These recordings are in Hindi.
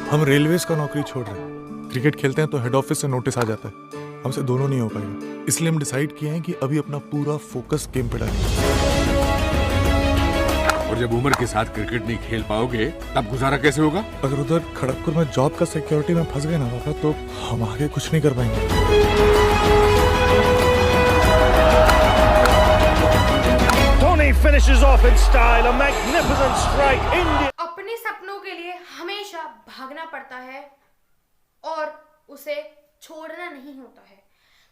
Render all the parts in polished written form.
हम रेलवेज का नौकरी छोड़ रहे हैं, क्रिकेट खेलते हैं तो हेड ऑफिस से नोटिस आ जाता है। हमसे दोनों नहीं हो पाएगा, इसलिए हम डिसाइड किए हैं कि अभी अपना पूरा फोकस गेम पे डालेंगे। और जब उम्र के साथ क्रिकेट नहीं खेल पाओगे तब गुजारा कैसे होगा? अगर उधर खड़गपुर में जॉब का सिक्योरिटी में फंस गए ना पापा, तो हम आगे कुछ नहीं कर पाएंगे। Dhoni finishes off in style, a magnificent strike. India. अपने सपनों के लिए हमेशा भागना पड़ता है और उसे छोड़ना नहीं होता है।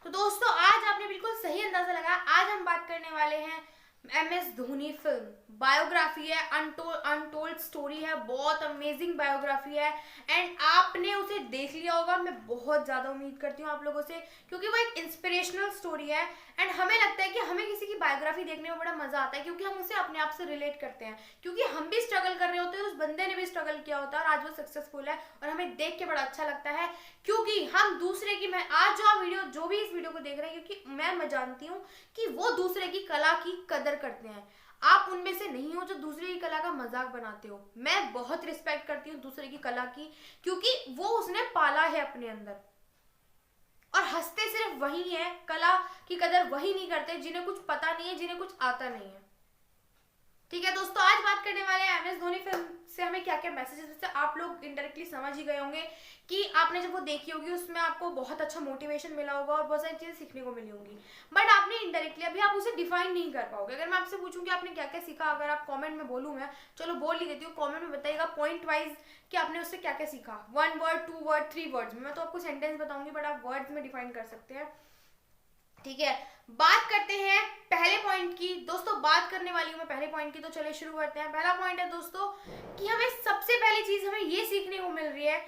तो दोस्तों, आज आपने बिल्कुल सही अंदाजा लगाया। आज हम बात करने वाले हैं MS धोनी फिल्म। बायोग्राफी है, अनटोल्ड स्टोरी है, बहुत अमेजिंग बायोग्राफी है एंड आपने उसे देख लिया होगा। मैं बहुत ज़्यादा उम्मीद करती हूँ आप लोगों से, क्योंकि वो एक इंस्पिरेशनल स्टोरी है एंड हमें लगता है कि हमें किसी की बायोग्राफी देखने में बड़ा मजा आता है, क्योंकि हम उसे अपने आप से रिलेट करते हैं, क्योंकि हम भी स्ट्रगल कर रहे होते हैं, उस बंदे ने भी स्ट्रगल किया होता है और आज वो सक्सेसफुल है और हमें देख के बड़ा अच्छा लगता है। क्योंकि हम दूसरे की, मैं आज जो भी इस वीडियो को देख रहे हैं, क्योंकि मैं जानती हूँ कि वो दूसरे की कला की कदर करते हैं। आप उनमें से नहीं हो जो दूसरे की कला का मजाक बनाते हो। मैं बहुत रिस्पेक्ट करती हूँ दूसरे की कला की, क्योंकि वो उसने पाला है अपने अंदर। और हंसते सिर्फ वही है, कला की कदर वही नहीं करते जिन्हें कुछ पता नहीं है, जिन्हें कुछ आता नहीं है। ठीक है दोस्तों, आज बात करने वाले हैं MS धोनी फिल्म से हमें क्या क्या मैसेजेस, जिससे आप लोग इनडायरेक्टली समझ ही गए होंगे कि आपने जब वो देखी होगी उसमें आपको बहुत अच्छा मोटिवेशन मिला होगा और बहुत सारी चीजें सीखने को मिली होंगी, बट आपने इनडायरेक्टली अभी आप उसे डिफाइन नहीं कर पाओगे। अगर मैं आपसे पूछूं कि आपने क्या क्या सीखा, अगर आप कॉमेंट में बोलूँ, मैं चलो बोल ही देती हूँ, कॉमेंट में बताइएगा पॉइंट वाइज कि आपने उससे क्या क्या सीखा। 1 वर्ड, 2 वर्ड, 3 वर्ड्स में। मैं तो आपको सेंटेंस बताऊंगी बट आप वर्ड्स में डिफाइन कर सकते हैं। ठीक है, बात करते हैं पहले पॉइंट की। दोस्तों, बात करने वाली हूं मैं पहले पॉइंट की, तो चलिए शुरू करते हैं। पहला पॉइंट है दोस्तों कि हमें सबसे पहली चीज हमें ये सीखने को मिल रही है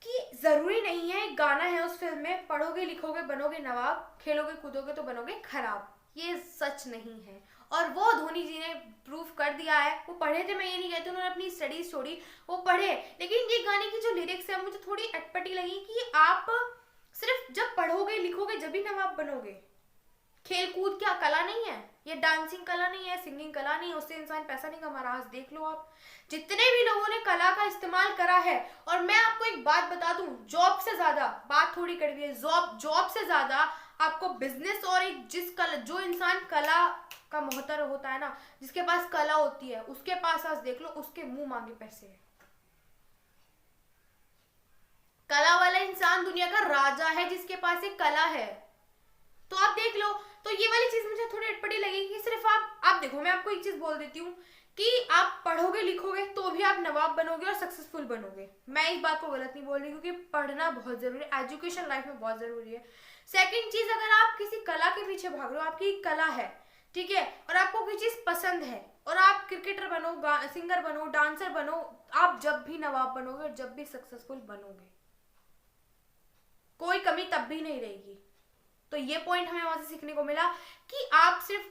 कि जरूरी नहीं है, एक गाना है उस फिल्म में, पढ़ोगे लिखोगे बनोगे नवाब, खेलोगे कूदोगे तो बनोगे खराब। ये सच नहीं है और वो धोनी जी ने प्रूव कर दिया है। वो पढ़े थे, मैं ये नहीं कहती, उन्होंने अपनी स्टडीज छोड़ी, वो पढ़े, लेकिन ये गाने की जो लिरिक्स है मुझे थोड़ी अटपटी लगी कि आप सिर्फ जब पढ़ोगे लिखोगे जब भी नवाब बनोगे। खेल कूद क्या कला नहीं है? ये डांसिंग कला नहीं है, सिंगिंग कला नहीं है, उससे इंसान पैसा नहीं कमा रहा। आज देख लो आप, जितने भी लोगों ने कला का इस्तेमाल करा है, और मैं आपको एक बात बता दूं, जॉब से ज्यादा, बात थोड़ी कड़वी है, जॉब से ज्यादा आपको बिजनेस और एक जो इंसान कला का मोहतर होता है ना, जिसके पास कला होती है, उसके पास आज देख लो उसके मुंह मांगे पैसे है। कला वाला इंसान दुनिया का राजा है जिसके पास एक कला है। तो आप देख लो, तो ये वाली चीज मुझे थोड़ी अटपटी लगी कि सिर्फ आप देखो, मैं आपको एक चीज बोल देती हूँ कि आप पढ़ोगे लिखोगे तो भी आप नवाब बनोगे और सक्सेसफुल बनोगे। मैं इस बात को गलत नहीं बोल रही, क्योंकि पढ़ना बहुत जरूरी है, एजुकेशन लाइफ में बहुत जरूरी है। सेकंड चीज, अगर आप किसी कला के पीछे भाग रहे हो, आपकी कला है, ठीक है, और आपको कोई चीज पसंद है और आप क्रिकेटर बनो, सिंगर बनो, डांसर बनो, आप जब भी नवाब बनोगे और जब भी सक्सेसफुल बनोगे, कोई कमी तब भी नहीं रहेगी। तो ये पॉइंट हमें वहां से सीखने को मिला कि आप सिर्फ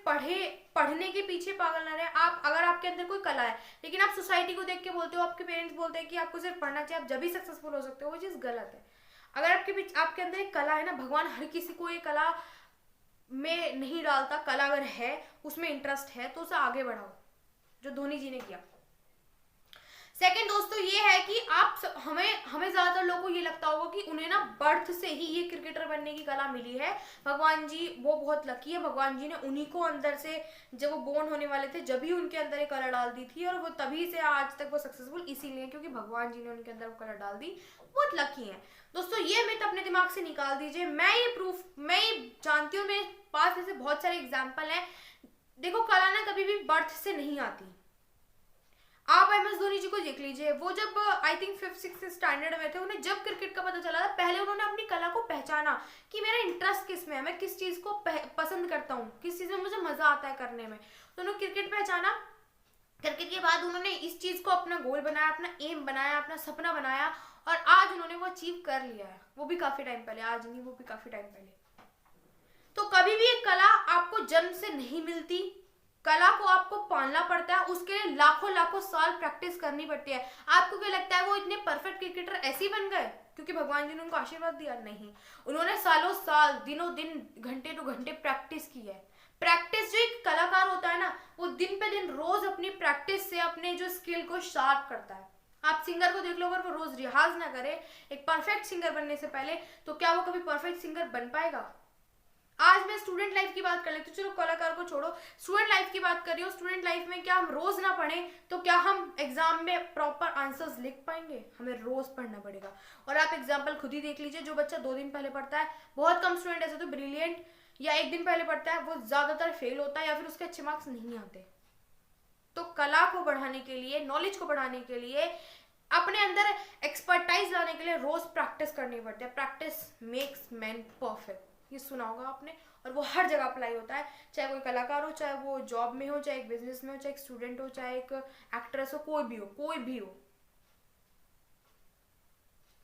पढ़ने के पीछे पागल ना रहे। आप, अगर आपके अंदर कोई कला है लेकिन आप सोसाइटी को देख के बोलते हो, आपके पेरेंट्स बोलते हैं कि आपको सिर्फ पढ़ना चाहिए, आप जब भी सक्सेसफुल हो सकते हो, वो चीज गलत है। अगर आपके अंदर एक कला है ना, भगवान हर किसी को ये कला में नहीं डालता। कला अगर है, उसमें इंटरेस्ट है, तो उसे आगे बढ़ाओ, जो धोनी जी ने किया। सेकंड दोस्तों ये है कि आप हमें ज्यादातर लोगों को ये लगता होगा कि उन्हें ना बर्थ से ही ये क्रिकेटर बनने की कला मिली है। भगवान जी वो बहुत लकी है, भगवान जी ने उन्हीं को अंदर से, जब वो बोर्न होने वाले थे, जब ही उनके अंदर एक कला डाल दी थी और वो तभी से आज तक वो सक्सेसफुल इसीलिए क्योंकि भगवान जी ने उनके अंदर वो कला डाल दी। बहुत लकी है दोस्तों, ये मिथ अपने दिमाग से निकाल दीजिए। मैं ये जानती हूँ, मेरे पास ऐसे बहुत सारे एग्जाम्पल है। देखो, कला ना कभी भी बर्थ से नहीं आती। आप MS धोनी जी को देख लीजिए, वो जब आई थिंक 5th-6th स्टैंडर्ड में थे, उन्हें जब क्रिकेट का पता चला था, पहले उन्होंने अपनी कला को पहचाना कि मेरा इंटरेस्ट किस में है, मैं किस चीज को पसंद करता हूँ, किस चीज में मुझे मजा आता है करने में। तो उन्होंने क्रिकेट पहचाना। क्रिकेट के बाद उन्होंने इस चीज को अपना गोल बनाया, अपना एम बनाया, अपना सपना बनाया और आज उन्होंने वो अचीव कर लिया है। वो भी काफी टाइम पहले, आज नहीं, वो भी काफी टाइम पहले। तो कभी भी एक कला आपको जन्म से नहीं मिलती, कला को आपको पालना पड़ता है, उसके लिए लाखों साल प्रैक्टिस करनी पड़ती है। आपको क्या लगता है वो इतने परफेक्ट क्रिकेटर ऐसे ही बन गए क्योंकि भगवान जी ने उनको आशीर्वाद दिया? नहीं, उन्होंने सालों साल, दिनों दिन, घंटे टू घंटे प्रैक्टिस की है। प्रैक्टिस, जो एक कलाकार होता है ना, वो दिन पे दिन रोज अपनी प्रैक्टिस से अपने जो स्किल को शार्प करता है। आप सिंगर को देख लो, अगर वो रोज रियाज ना करे एक परफेक्ट सिंगर बनने से पहले, तो क्या वो कभी परफेक्ट सिंगर बन पाएगा? आज मैं स्टूडेंट लाइफ की बात कर लेती हूँ, चलो कलाकार को छोड़ो, स्टूडेंट लाइफ की बात कर रही हूँ। स्टूडेंट लाइफ में क्या हम रोज ना पढ़ें तो क्या हम एग्जाम में प्रॉपर आंसर्स लिख पाएंगे? हमें रोज पढ़ना पड़ेगा। और आप एग्जाम्पल खुद ही देख लीजिए, जो बच्चा 2 दिन पहले पढ़ता है, बहुत कम स्टूडेंट ऐसे तो ब्रिलियंट, या 1 दिन पहले पढ़ता है, वो ज्यादातर फेल होता है या फिर उसके अच्छे मार्क्स नहीं आते। तो कला को बढ़ाने के लिए, नॉलेज को बढ़ाने के लिए, अपने अंदर एक्सपर्टाइज लाने के लिए रोज प्रैक्टिस करनी पड़ती है। प्रैक्टिस मेक्स मैन परफेक्ट, ये सुना होगा आपने, और वो हर जगह अप्लाई होता है, चाहे कोई कलाकार हो, चाहे वो जॉब में हो, चाहे एक बिजनेस में हो, चाहे एक स्टूडेंट हो, चाहे एक एक्ट्रेस हो, कोई भी हो।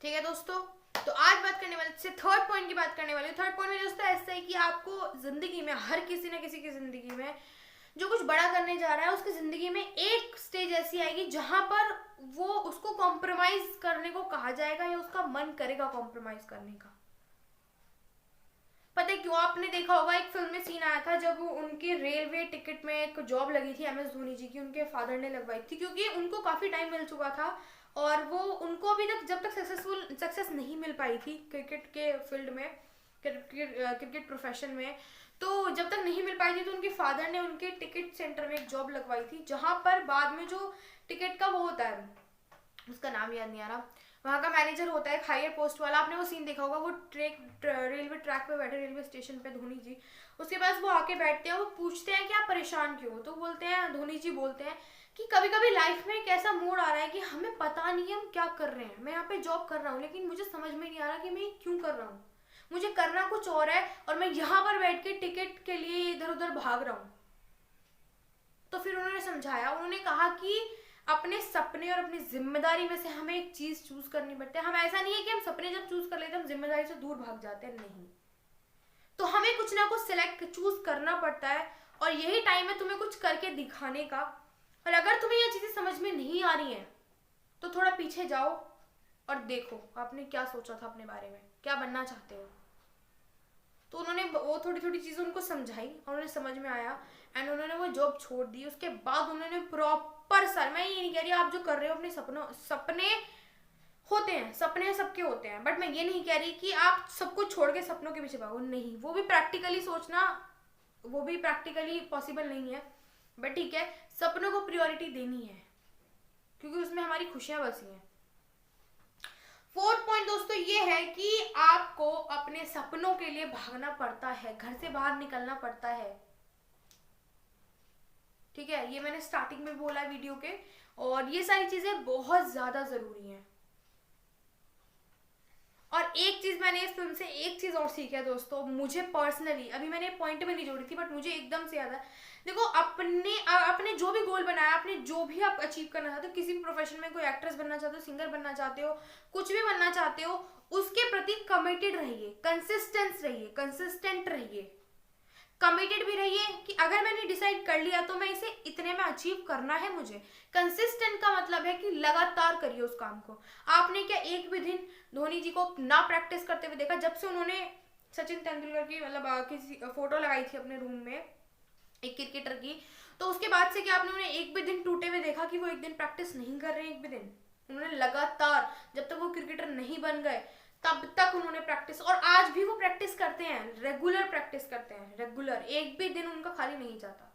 ठीक है दोस्तों, तो आज बात करने वाले से थर्ड पॉइंट की बात करने वाली हूँ। थर्ड पॉइंट में दोस्तों ऐसा है कि आपको जिंदगी में, हर किसी न किसी की जिंदगी में जो कुछ बड़ा करने जा रहा है, उसकी जिंदगी में एक स्टेज ऐसी आएगी जहां पर वो उसको कॉम्प्रोमाइज करने को कहा जाएगा या उसका मन करेगा कॉम्प्रोमाइज करने का। पता है क्यों? आपने देखा होगा एक फिल्म में सीन आया था जब उनकी रेलवे टिकट में एक जॉब लगी थी MS धोनी जी की, उनके फादर ने लगवाई थी, क्योंकि उनको काफी टाइम मिल चुका था और वो उनको अभी तक जब तक सक्सेस नहीं मिल पाई थी क्रिकेट के फील्ड में, क्रिकेट प्रोफेशन में, तो जब तक नहीं मिल पाई थी तो उनके फादर ने उनके टिकट सेंटर में एक जॉब लगवाई थी, जहां पर बाद में जो टिकट का वो होता है, उसका नाम याद नहीं आ रहा, वहाँ का मैनेजर होता है एक हायर पोस्ट वाला। आपने वो सीन देखा होगा, वो रेलवे ट्रैक पे बैठे, रेलवे स्टेशन पे धोनी जी, उसके पास वो आके बैठते हैं, वो पूछते हैं कि आप परेशान क्यों हो? तो बोलते हैं, धोनी जी बोलते हैं कि कभी कभी लाइफ में एक ऐसा मोड़ आ रहा है कि हमें पता नहीं है हम क्या कर रहे हैं। मैं यहाँ पे जॉब कर रहा हूँ लेकिन मुझे समझ में नहीं आ रहा कि मैं क्यों कर रहा हूँ, मुझे करना कुछ और है और मैं यहाँ पर बैठ के टिकट के लिए इधर उधर भाग रहा हूँ। तो फिर उन्होंने समझाया, उन्होंने कहा कि अपने सपने और अपनी जिम्मेदारी में से हमें एक चीज चूज करनी पड़ती है। हम ऐसा नहीं है कि हम सपने जब चूज कर लेते हैं हम जिम्मेदारी से दूर भाग जाते हैं, नहीं, तो हमें कुछ ना कुछ सिलेक्ट चूज करना पड़ता है और यही टाइम है तुम्हें कुछ करके दिखाने का। और अगर तुम्हें ये चीजें समझ में नहीं आ रही हैं तो थोड़ा पीछे जाओ और देखो आपने क्या सोचा था अपने बारे में, क्या बनना चाहते हो। तो उन्होंने वो थोड़ी थोड़ी चीजें उनको समझाई और उन्हें समझ में आया एंड उन्होंने वो जॉब छोड़ दी। उसके बाद उन्होंने प्रॉपर सर, मैं ये नहीं कह रही आप जो कर रहे हो अपने सपने होते हैं, सपने सबके होते हैं, बट मैं ये नहीं कह रही कि आप सब कुछ छोड़ के सपनों के पीछे भागो, नहीं, वो भी प्रैक्टिकली सोचना, वो भी प्रैक्टिकली पॉसिबल नहीं है, बट ठीक है, सपनों को प्रायोरिटी देनी है क्योंकि उसमें हमारी खुशियां बसी हैं। फोर्थ पॉइंट दोस्तों ये है कि आपको अपने सपनों के लिए भागना पड़ता है, घर से बाहर निकलना पड़ता है। ठीक है, ये मैंने स्टार्टिंग में बोला वीडियो के, और ये सारी चीजें बहुत ज्यादा जरूरी हैं। और एक चीज मैंने इस फिल्म से एक चीज और सीखा है दोस्तों, मुझे पर्सनली, अभी मैंने पॉइंट में नहीं जोड़ी थी बट मुझे एकदम से याद है, देखो अपने जो भी गोल बनाया, आपने जो भी आप अचीव करना चाहते हो, किसी भी प्रोफेशन में, कोई एक्ट्रेस बनना चाहते हो, सिंगर बनना चाहते हो, कुछ भी बनना चाहते हो, उसके प्रति कमिटेड रहिए, कंसिस्टेंट रहिए, कमिटेड भी रहिए कि अगर मैंने डिसाइड कर लिया तो मैं इसे इतने में अचीव करना है मुझे। कंसिस्टेंट का मतलब है कि लगातार करिए उस काम को। आपने क्या एक भी दिन धोनी जी को ना प्रैक्टिस करते हुए देखा? जब से उन्होंने सचिन तेंदुलकर की मतलब किसी फोटो लगाई थी अपने रूम में एक क्रिकेटर की, तो उसके बाद से क्या आपने उन्हें एक भी दिन टूटे हुए देखा कि वो एक दिन प्रैक्टिस नहीं कर रहे हैं? एक भी दिन उन्होंने लगातार, जब तक वो क्रिकेटर नहीं बन गए तब तक उन्होंने प्रैक्टिस, और आज भी वो प्रैक्टिस करते हैं, रेगुलर प्रैक्टिस करते हैं, रेगुलर, एक भी दिन उनका खाली नहीं जाता।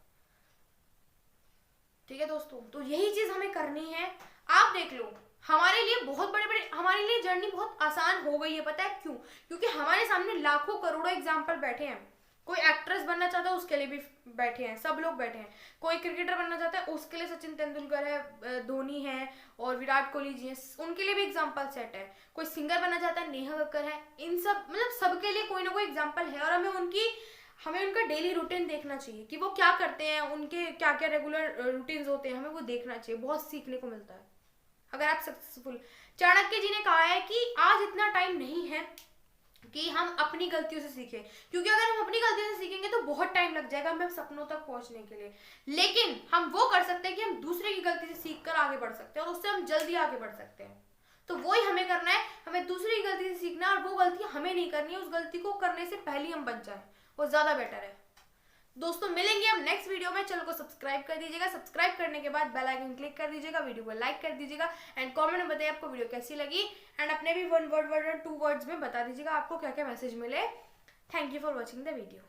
ठीक है दोस्तों, तो यही चीज हमें करनी है। आप देख लो, हमारे लिए बहुत बड़े हमारे लिए जर्नी बहुत आसान हो गई है, पता है क्यों? क्योंकि हमारे सामने लाखों करोड़ों एग्जाम्पल बैठे हैं। कोई एक्ट्रेस बनना चाहता है उसके लिए भी बैठे हैं, सब लोग बैठे हैं। कोई क्रिकेटर बनना चाहता है उसके लिए सचिन तेंदुलकर है, धोनी है और विराट कोहली जी हैं, उनके लिए भी एग्जाम्पल सेट है। कोई सिंगर बनना चाहता है, नेहा कक्कर है, इन सब मतलब सबके लिए कोई ना कोई एग्जाम्पल है। और हमें उनका डेली रूटीन देखना चाहिए कि वो क्या करते हैं, उनके क्या क्या रेगुलर रूटीन्स होते हैं, हमें वो देखना चाहिए, बहुत सीखने को मिलता है अगर आप सक्सेसफुल। चाणक्य जी ने कहा है कि आज इतना टाइम नहीं है कि हम अपनी गलतियों से सीखें, क्योंकि अगर हम अपनी गलतियों से सीखेंगे तो बहुत टाइम लग जाएगा हमें सपनों तक पहुंचने के लिए। लेकिन हम वो कर सकते हैं कि हम दूसरे की गलती से सीखकर आगे बढ़ सकते हैं और उससे हम जल्दी आगे बढ़ सकते हैं। तो वही हमें करना है, हमें दूसरी की गलती से सीखना, और वो गलती हमें नहीं करनी है, उस गलती को करने से पहले हम बच जाए, वो ज्यादा बेटर है। दोस्तों मिलेंगे हम नेक्स्ट वीडियो में। चैनल को सब्सक्राइब कर दीजिएगा, सब्सक्राइब करने के बाद बेल आइकन क्लिक कर दीजिएगा, वीडियो को लाइक कर दीजिएगा एंड कमेंट में बताइए आपको वीडियो कैसी लगी एंड अपने भी 1 वर्ड और 2 वर्ड्स में बता दीजिएगा आपको क्या क्या मैसेज मिले। Thank you for watching the video.